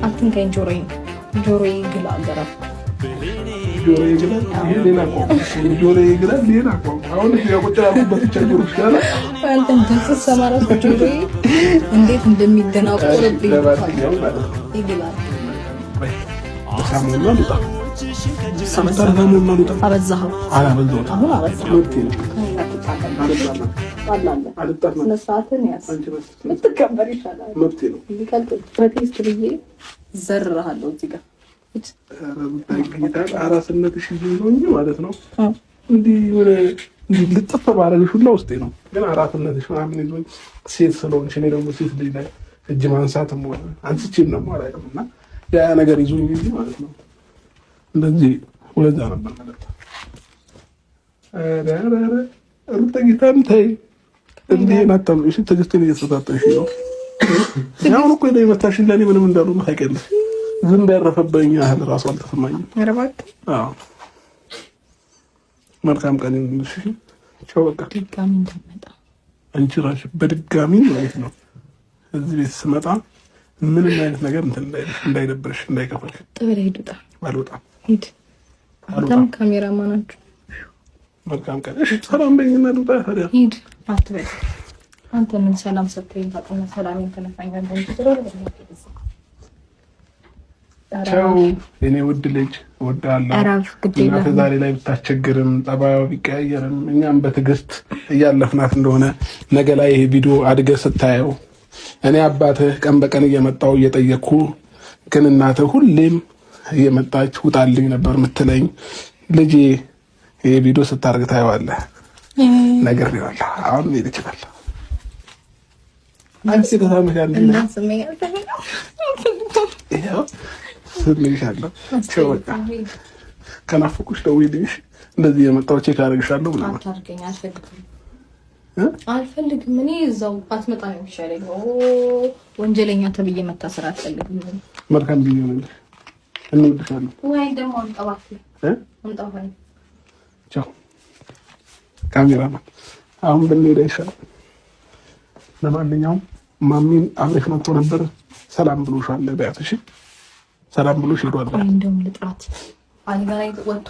አትንካኝ ጆሮዬ ግላ አገራ እንዴት እንደሚደናቆርብኝ አበዛኸው። ስነስርዓትን ያዝ ምትከበር ይሻላል። ፕሮቴስት ብዬ ዘርሃለሁ እዚህ ጋር አራስነትሽ ይዞኝ ማለት ነው። እንዲህ ወደ ልጥፍ ባረግሽ ሁላ ውስጤ ነው። ግን አራስነትሽ ምናምን ይዞኝ ሴት ስለሆንሽ እኔ ደግሞ ሴት ልጅ ላይ እጅ ማንሳትም ሆነ አንስቼም ነው አላውቅም እና ያ ነገር ይዞኝ እንጂ ማለት ነው እንደዚህ ወለዛ ነበር ማለት ነው። ሩታ ጌታን ተይ እንዴ ናታም እሺ ትግስትን እየተሰጣጠሽ ነው። አሁን እኮ ነው መታሽን ለኔ ምንም እንዳሉ ነው አይቀርም። ዝም ያረፈበኝ ያህል ራሱ አልተሰማኝም። ኧረ እባክህ አዎ መልካም ቀን ይሁንልሽ። ቻው በቃ ድጋሚ እንደመጣ አንቺ ራስሽ በድጋሚ ማለት ነው እዚህ ቤት ስመጣ ምንም አይነት ነገር እንዳይደብርሽ እንዳይከፋሽ። ጥበል ሄዱታ አልወጣም ሂድ። አንተም ካሜራማን ናችሁ። መልካም ቀን እሺ። ሰላም በይና ልውጣ ታዲያ ሂድ አትበል። አንተ ምን ሰላም ሰጥተኝ ታውቃለህ? ሰላሜን ተነፋኛለህ እንጂ ቻው የኔ ውድ ልጅ እወዳለሁ። እናት ዛሬ ላይ ብታስቸግርም ጠባዩ ቢቀያየርም እኛም በትዕግስት እያለፍናት እንደሆነ ነገ ላይ ይሄ ቪዲዮ አድገህ ስታየው እኔ አባትህ ቀን በቀን እየመጣሁ እየጠየቅኩ ግን እናትህ ሁሌም እየመጣች ውጣልኝ ነበር የምትለኝ። ልጄ ይሄ ቪዲዮ ስታርግ ታየዋለህ። ነግሬዋለሁ። አሁን ምን ይችላል? አንቺ ተሳምሻለሽ እና ስሜሻለሁ። ቸወጣ ከናፈቁሽ ደውይልኝ። እንደዚህ የመጣው ቼክ አደርግሻለሁ ምናምን አታርገኝ። አልፈልግም። እኔ እዛው አትመጣ ነው የሚሻለኝ። ወንጀለኛ ተብዬ መታሰር አልፈልግም። መልካም ጊዜ ነው። እንወድሻለን። ወይ ደግሞ አንጠባፍ አንጠባፍ። ቻው ካሜራማን። አሁን ብንሄድ አይሻልም? ለማንኛውም ማሚን አብረሽ መጥቶ ነበር። ሰላም ብሎሻል ቢያት። እሺ ሰላም ብሎሽ ሄዷል። እንደውም ልጥራት አልጋ ላይ ወጥቶ